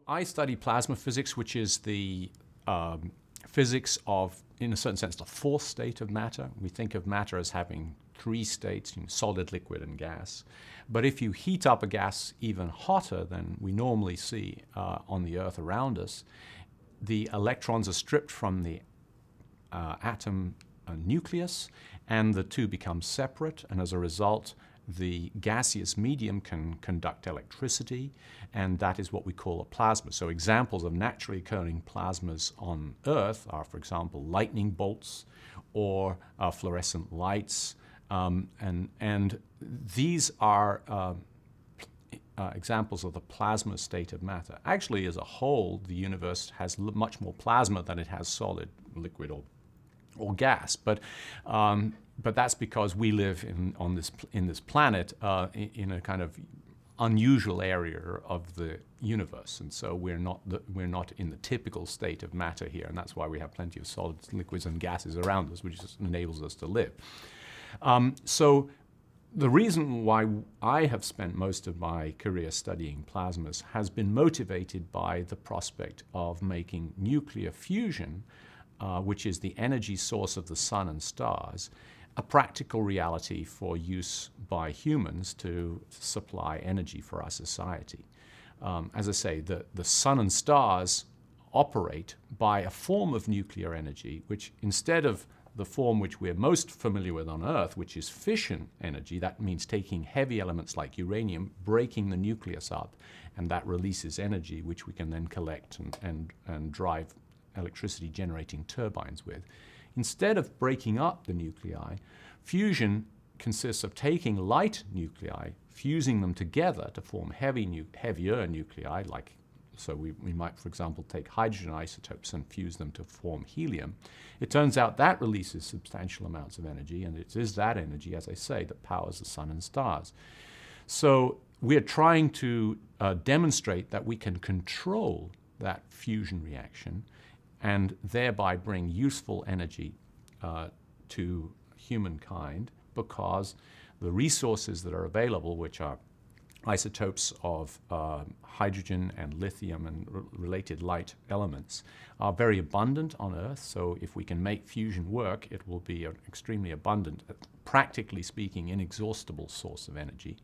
I study plasma physics, which is the physics of, in a certain sense, the fourth state of matter. We think of matter as having three states, solid, liquid, and gas. But if you heat up a gas even hotter than we normally see on the Earth around us, the electrons are stripped from the atom nucleus, and the two become separate, and as a result, the gaseous medium can conduct electricity, and that is what we call a plasma. So examples of naturally occurring plasmas on Earth are, for example, lightning bolts or fluorescent lights, and these are examples of the plasma state of matter. Actually, as a whole, the universe has much more plasma than it has solid, liquid, or gas. But that's because we live in this planet in a kind of unusual area of the universe, and so we're not in the typical state of matter here, and that's why we have plenty of solids, liquids, and gases around us, which just enables us to live. So the reason why I have spent most of my career studying plasmas has been motivated by the prospect of making nuclear fusion, which is the energy source of the sun and stars, a practical reality for use by humans to supply energy for our society. As I say, the sun and stars operate by a form of nuclear energy, which instead of the form which we're most familiar with on Earth, which is fission energy, that means taking heavy elements like uranium, breaking the nucleus up, and that releases energy which we can then collect and drive electricity generating turbines with. Instead of breaking up the nuclei, fusion consists of taking light nuclei, fusing them together to form heavier nuclei, so we might, for example, take hydrogen isotopes and fuse them to form helium. It turns out that releases substantial amounts of energy, and it is that energy, as I say, that powers the sun and stars. So we're trying to demonstrate that we can control that fusion reaction and thereby bring useful energy to humankind, because the resources that are available, which are isotopes of hydrogen and lithium and related light elements, are very abundant on Earth. So if we can make fusion work, it will be an extremely abundant, practically speaking, inexhaustible source of energy.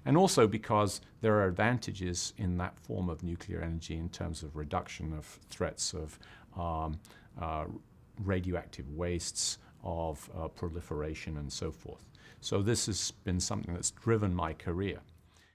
And also because there are advantages in that form of nuclear energy in terms of reduction of threats of radioactive wastes, of proliferation, and so forth. So this has been something that's driven my career.